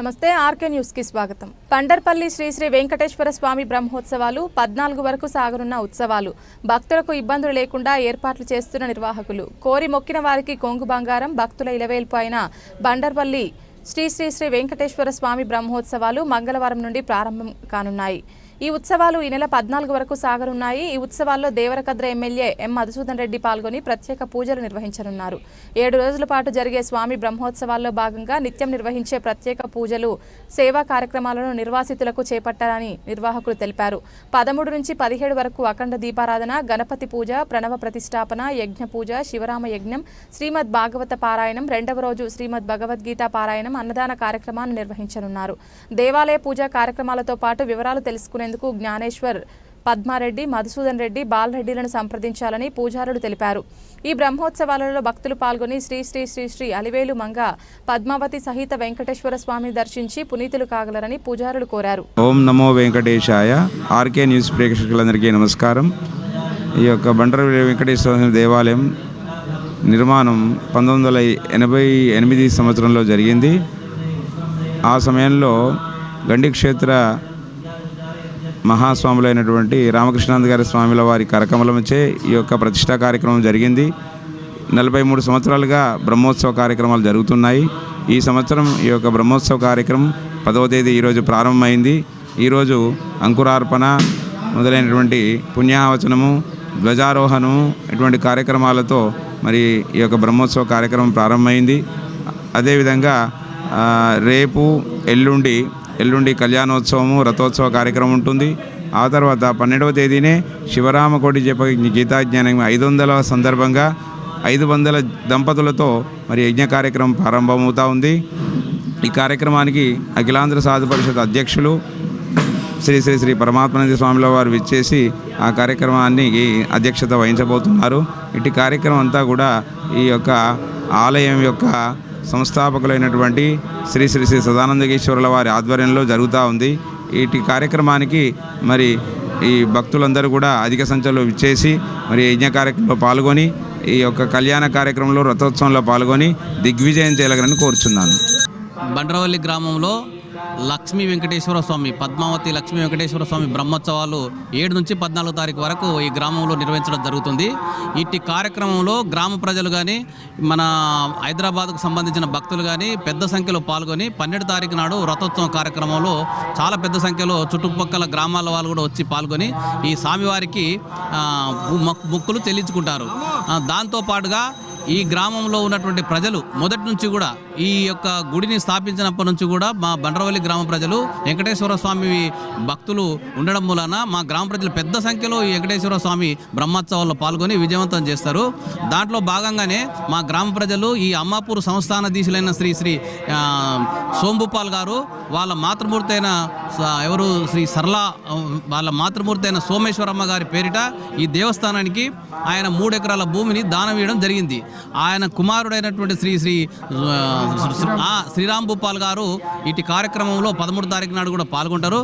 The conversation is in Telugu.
నమస్తే ఆర్కే న్యూస్ కి స్వాగతం. పండర్పల్లి శ్రీ శ్రీ వెంకటేశ్వర స్వామి బ్రహ్మోత్సవాలు 14 వరకు సాగనున్న ఉత్సవాలు. భక్తులకు ఇబ్బందులు లేకుండా ఏర్పాట్లు చేస్తున్న నిర్వాహకులు. కోరి మొక్కిన వారికి కొంగు బంగారం. భక్తుల ఇలవేల్పు అయిన బండర్పల్లి శ్రీ శ్రీ శ్రీ వెంకటేశ్వర స్వామి బ్రహ్మోత్సవాలు మంగళవారం నుండి ప్రారంభం కానున్నాయి. ఈ ఉత్సవాలు ఈ నెల 14 వరకు సాగనున్నాయి. ఈ ఉత్సవాల్లో దేవరకద్ర ఎమ్మెల్యే ఎం మధుసూదన్ రెడ్డి పాల్గొని ప్రత్యేక పూజలు నిర్వహించనున్నారు. 7 రోజుల పాటు జరిగే స్వామి బ్రహ్మోత్సవాల్లో భాగంగా నిత్యం నిర్వహించే ప్రత్యేక పూజలు, సేవా కార్యక్రమాలను నిర్వాసితులకు చేపట్టాలని నిర్వాహకులు తెలిపారు. 13 నుంచి 17 వరకు అఖండ దీపారాధన, గణపతి పూజ, ప్రణవ ప్రతిష్టాపన, యజ్ఞ పూజ, శివరామ యజ్ఞం, శ్రీమద్ భాగవత పారాయణం, 2వ రోజు శ్రీమద్ భగవద్గీత పారాయణం, అన్నదాన కార్యక్రమాన్ని నిర్వహించనున్నారు. దేవాలయ పూజా కార్యక్రమాలతో పాటు వివరాలు తెలుసుకునేందుకు జ్ఞానేశ్వర్, పద్మారెడ్డి, మధుసూదన్ రెడ్డి, బాలరెడ్డిలను సంప్రదించాలని పూజారులు తెలిపారు. ఈ బ్రహ్మోత్సవాలలో భక్తులు పాల్గొని శ్రీ శ్రీ శ్రీ శ్రీ అలివేలు మంగ పద్మావతి సహిత వెంకటేశ్వర స్వామిని దర్శించి పునీతులు కాగలరని పూజారులు కోరారు. ఓం నమో వెంకటేశాయ. ఆర్కే న్యూస్ ప్రేక్షకులందరికీ నమస్కారం. ఈ యొక్క బండరపల్లి వెంకటేశ్వర స్వామి దేవాలయం నిర్మాణం 1988 సంవత్సరంలో జరిగింది. ఆ సమయంలో గండి క్షేత్ర మహాస్వాములైనటువంటి రామకృష్ణానంద గారి స్వామిల వారి కరకమలముచే ఈ యొక్క ప్రతిష్టా కార్యక్రమం జరిగింది. 43 సంవత్సరాలుగా బ్రహ్మోత్సవ కార్యక్రమాలు జరుగుతున్నాయి. ఈ సంవత్సరం ఈ యొక్క బ్రహ్మోత్సవ కార్యక్రమం 10వ తేదీ ఈరోజు ప్రారంభమైంది. ఈరోజు అంకురార్పణ మొదలైనటువంటి పుణ్యావచనము, ధ్వజారోహణము ఇటువంటి కార్యక్రమాలతో మరి ఈ యొక్క బ్రహ్మోత్సవ కార్యక్రమం ప్రారంభమైంది. అదేవిధంగా రేపు ఎల్లుండి కళ్యాణోత్సవము, రథోత్సవ కార్యక్రమం ఉంటుంది. ఆ తర్వాత 12వ తేదీనే శివరామకోటి జప గీతాజ్ఞానం 500వ సందర్భంగా 500 దంపతులతో మరి యజ్ఞ కార్యక్రమం ప్రారంభమవుతూ ఉంది. ఈ కార్యక్రమానికి అఖిలాంధ్ర సాధు పరిషత్ అధ్యక్షులు శ్రీ శ్రీ శ్రీ పరమాత్మానంద స్వామిల వారు విచ్చేసి ఆ కార్యక్రమానికి అధ్యక్షత వహించబోతున్నారు. ఇటు కార్యక్రమం అంతా కూడా ఈ యొక్క ఆలయం యొక్క సంస్థాపకులైనటువంటి శ్రీ శ్రీ శ్రీ సదానందగేశ్వరుల వారి ఆధ్వర్యంలో జరుగుతూ ఉంది. ఇటు కార్యక్రమానికి మరి ఈ భక్తులందరూ కూడా అధిక సంఖ్యలో విచ్చేసి మరి యజ్ఞ కార్యక్రమంలో పాల్గొని ఈ యొక్క కళ్యాణ కార్యక్రమంలో, రథోత్సవంలో పాల్గొని దిగ్విజయం చేయగలరని కోరుచున్నాను. బండ్రవల్లి గ్రామంలో లక్ష్మీ వెంకటేశ్వర స్వామి, పద్మావతి లక్ష్మీ వెంకటేశ్వర స్వామి బ్రహ్మోత్సవాలు 7 నుంచి 14 తారీఖు వరకు ఈ గ్రామంలో నిర్వహించడం జరుగుతుంది. ఇట్టి కార్యక్రమంలో గ్రామ ప్రజలు కానీ, మన హైదరాబాద్కు సంబంధించిన భక్తులు కానీ పెద్ద సంఖ్యలో పాల్గొని 12 తారీఖు నాడు రథోత్సవం కార్యక్రమంలో చాలా పెద్ద సంఖ్యలో చుట్టుపక్కల గ్రామాల వాళ్ళు కూడా వచ్చి పాల్గొని ఈ స్వామివారికి మొక్కులు చెల్లించుకుంటారు. దాంతోపాటుగా ఈ గ్రామంలో ఉన్నటువంటి ప్రజలు మొదటి నుంచి కూడా ఈ యొక్క గుడిని స్థాపించినప్పటి నుంచి కూడా మా బండ్రవల్లి గ్రామ ప్రజలు వెంకటేశ్వర స్వామి భక్తులు ఉండడం మూలన మా గ్రామ ప్రజలు పెద్ద సంఖ్యలో ఈ వెంకటేశ్వర స్వామి బ్రహ్మోత్సవాల్లో పాల్గొని విజయవంతం చేస్తారు. దాంట్లో భాగంగానే మా గ్రామ ప్రజలు ఈ అమ్మాపూర్ సంస్థానాధీశులైన శ్రీ శ్రీ సోంభూపాల్ గారు వాళ్ళ మాతృమూర్తి అయిన శ్రీ సర్లా వాళ్ళ మాతృమూర్తి అయిన సోమేశ్వరమ్మ గారి పేరిట ఈ దేవస్థానానికి ఆయన 3 ఎకరాల భూమిని దానం ఇవ్వడం జరిగింది. ఆయన కుమారుడైనటువంటి శ్రీ శ్రీ శ్రీరామ్ భూపాల్ గారు ఇటు కార్యక్రమంలో 13 తారీఖు నాడు కూడా పాల్గొంటారు.